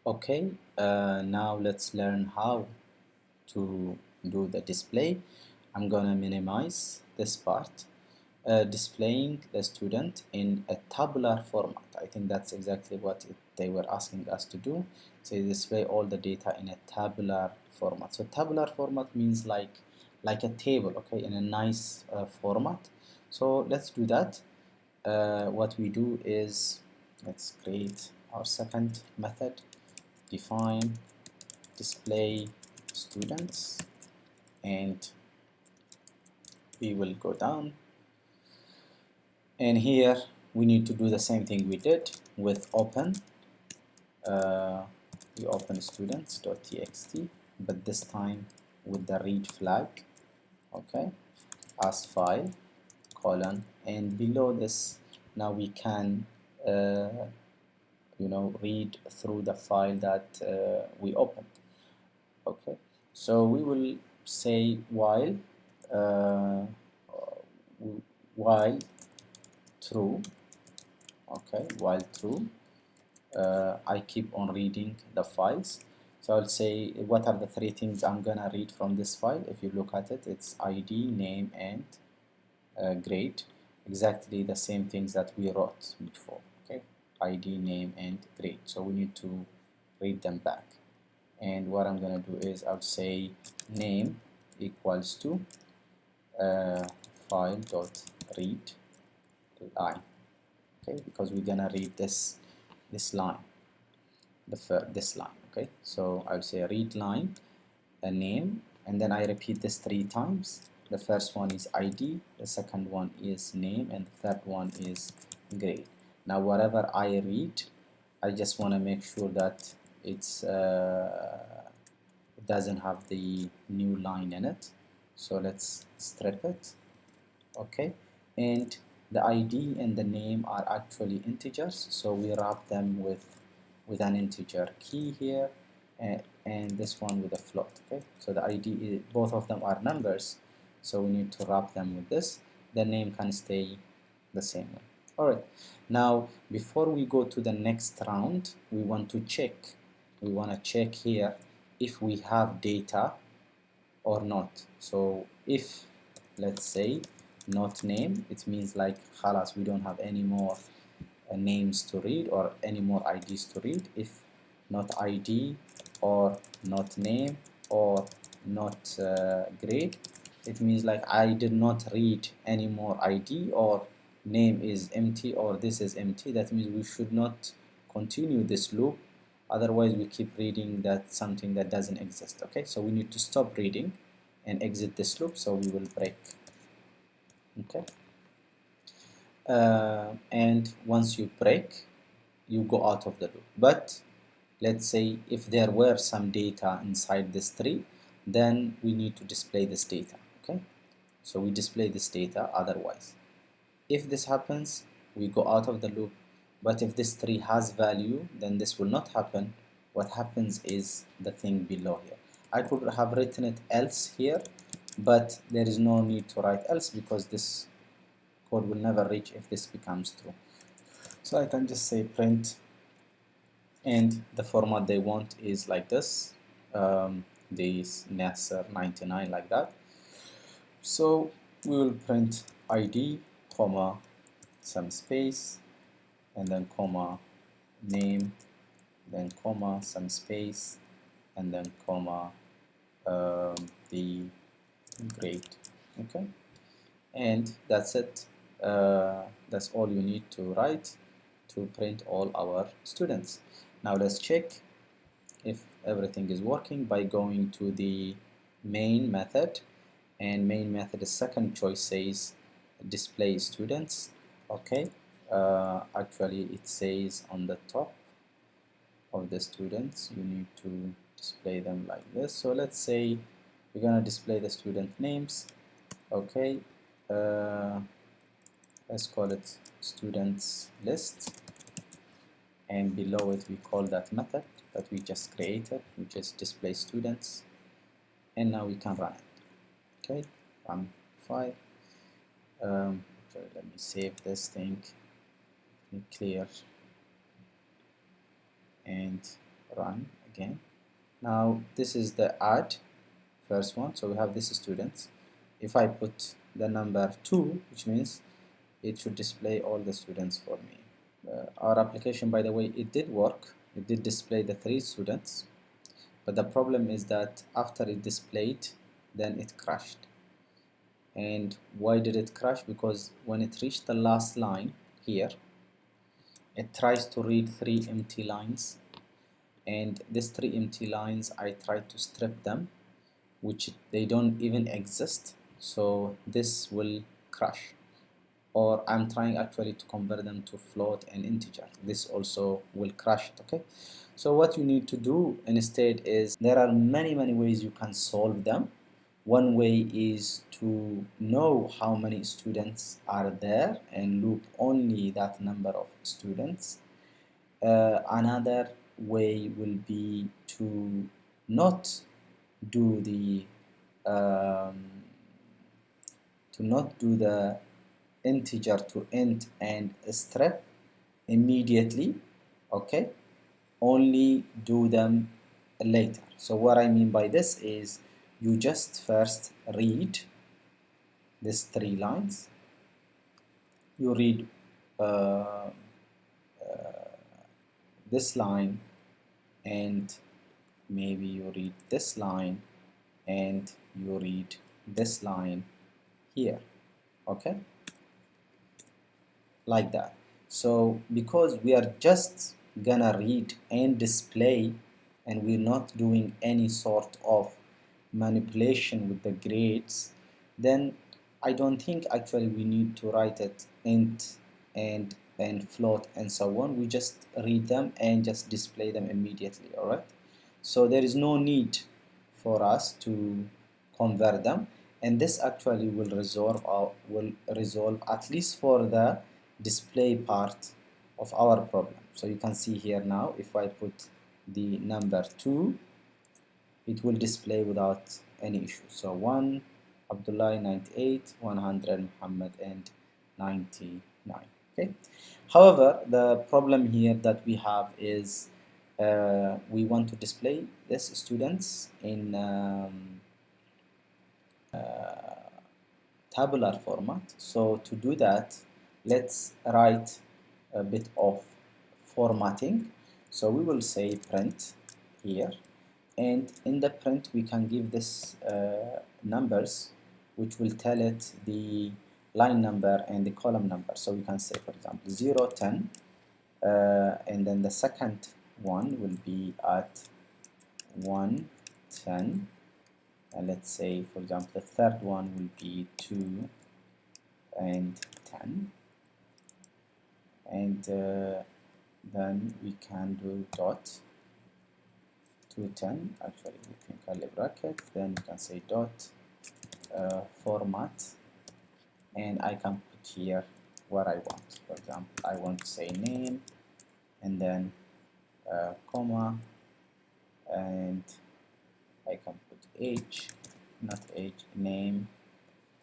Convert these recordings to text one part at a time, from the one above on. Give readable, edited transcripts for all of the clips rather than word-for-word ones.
Okay, now let's learn how to do the display. I'm gonna minimize this part. Displaying the student in a tabular format. I think that's exactly what they were asking us to do. So you display all the data in a tabular format. So tabular format means like a table, okay, in a nice format. So let's do that. What we do is let's create our second method, define display students, and we will go down, and here we need to do the same thing we did with open. uh, we open students.txt, but this time with the read flag, okay, as file colon, and below this now we can read through the file that we opened. Okay, so we will say uh, while true. Okay, while true, I keep on reading the files. So I'll say what are the three things I'm gonna read from this file. If you look at it, it's ID, name, and grade. Exactly the same things that we wrote before. Okay, ID, name, and grade. So we need to read them back. And what I'm gonna do is I'll say name equals to file dot read line. Okay, because we're gonna read this line, this line. Okay, so I'll say read line, a name, and then I repeat this 3 times. The first one is ID, the second one is name, and the third one is grade. Now whatever I read, I just want to make sure that it doesn't have the new line in it. So let's strip it. Okay, and the ID and the name are actually integers, so we wrap them with an integer key here, and this one with a float. Okay, so the ID is, both of them are numbers, so we need to wrap them with this. The name can stay the same way. Alright, now before we go to the next round, we want to check, here if we have data or not. So if, let's say, not name, it means like khalas, we don't have any more names to read or any more IDs to read. If not ID or not name or not grade, it means like I did not read any more ID, or name is empty, or this is empty. That means we should not continue this loop, otherwise we keep reading that something that doesn't exist. Okay, so we need to stop reading and exit this loop, so we will break. Okay, and once you break, you go out of the loop. But let's say if there were some data inside this tree, then we need to display this data. Okay, so we display this data otherwise. If this happens, we go out of the loop. But if this tree has value, then this will not happen. What happens is the thing below here. I could have written it else here, but there is no need to write else because this code will never reach if this becomes true. So I can just say print, and the format they want is like this, this Nasser 99, like that. So we will print ID, comma, some space, and then comma, name, then comma, some space, and then comma, the grade. Okay, and that's it. That's all you need to write to print all our students. Now let's check if everything is working by going to the main method, and main method, the second choice says display students. Okay, actually it says on the top of the students you need to display them like this. So let's say we're gonna display the student names. Okay, uh, let's call it students list, and below it we call that method that we just created, which is display students, and now we can run it. Okay, run file. So let me save this thing, clear, and run again. Now this is the add first one, so we have this students. If I put the number 2, which means it should display all the students for me. Our application, by the way, it did work. It did display the 3 students, but the problem is that after it displayed, then it crashed. And why did it crash? Because when it reached the last line here, it tries to read 3 empty lines, and these 3 empty lines I tried to strip them, which they don't even exist, so this will crash. Or I'm trying actually to convert them to float and integer, this also will crash it. Okay, so what you need to do instead is, there are many ways you can solve them. One way is to know how many students are there and loop only that number of students. Another way will be to not do the um, integer to int and strip immediately. Okay, only do them later. So what I mean by this is, you just first read these 3 lines. You read uh, this line, and maybe you read this line, and you read this line here. Okay, like that. So because we are just gonna read and display, and we're not doing any sort of manipulation with the grades, then I don't think actually we need to write it int and float and so on. We just read them and just display them immediately. All right, so there is no need for us to convert them, and this actually will resolve at least for the display part of our problem. So you can see here now, if I put the number 2, it will display without any issue. So 1 Abdullah 98, 100 Muhammad and 99. Okay. However, the problem here that we have is, we want to display this students in tabular format. So to do that, let's write a bit of formatting. So we will say print here, and in the print we can give this numbers, which will tell it the line number and the column number. So we can say, for example, 0, 10, and then the second one will be at 1, 10, and let's say, for example, the third one will be 2 and 10, and then we can do dot to 10. Actually, we can curly bracket, then we can say dot format, and I can put here what I want. For example, I want to say name, and then comma, and I can put age, not age, name.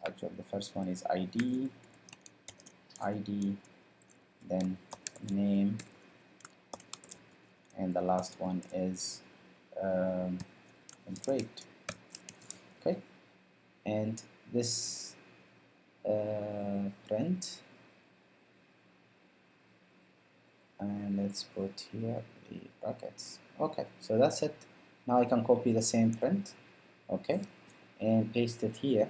Actually, the first one is ID, then name, and the last one is grade. Okay, and this print, and let's put here the brackets. Okay, so that's it. Now I can copy the same print, okay, and paste it here,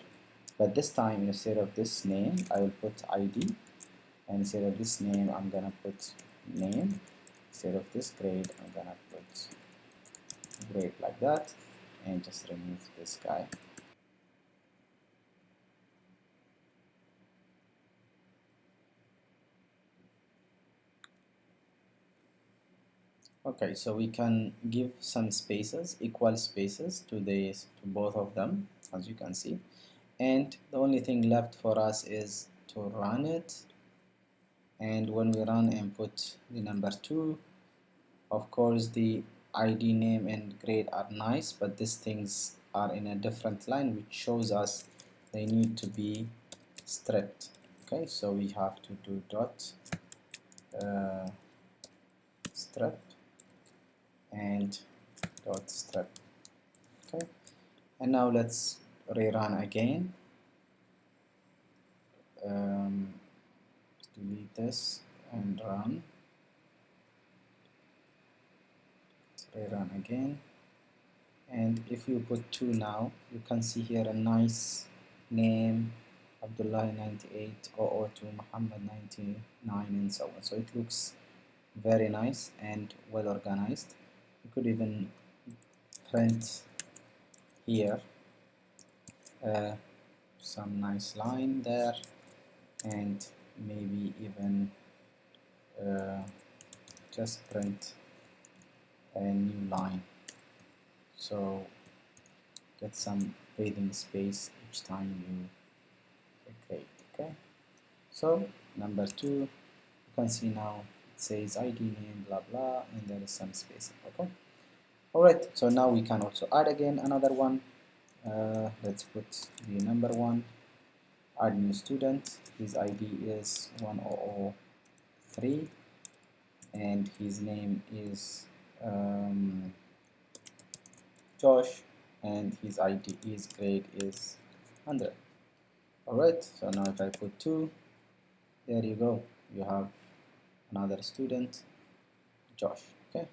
but this time instead of this name I will put ID, and instead of this name I'm gonna put name, instead of this grade I'm gonna put grade, like that, and just remove this guy. Okay, so we can give some spaces, equal spaces to both of them, as you can see, and the only thing left for us is to run it. And when we run and put the number 2, of course the ID, name and grade are nice, but these things are in a different line, which shows us they need to be stripped. Okay, so we have to do dot strip, and dot strip. Okay, and now let's rerun again. Delete this and run. Let's rerun again. And if you put 2 now, you can see here a nice name, Abdullah 98, 002, Muhammad 99, and so on. So it looks very nice and well organized. You could even print here some nice line there, and maybe even just print a new line, so get some breathing space each time you create. Okay, so number 2, you can see now it says ID name blah blah, and there is some space. Okay, alright, so now we can also add again another one. Let's put the number 1, add new student. His ID is 1003 and his name is Josh, and his ID is grade is 100. Alright, so now if I put 2, there you go, you have another student, Josh. Okay,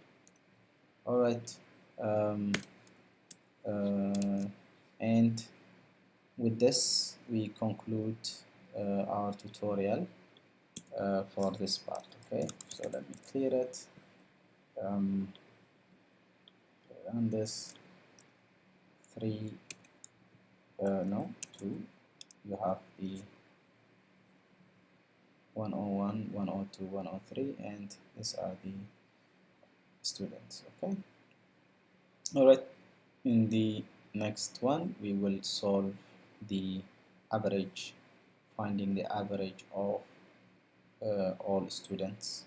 alright, and with this we conclude our tutorial for this part. Okay, so let me clear it, run this. 3 no 2, you have the 101, 102, 103, and these are the students. Okay, alright, in the next one we will solve the average, finding the average of all students.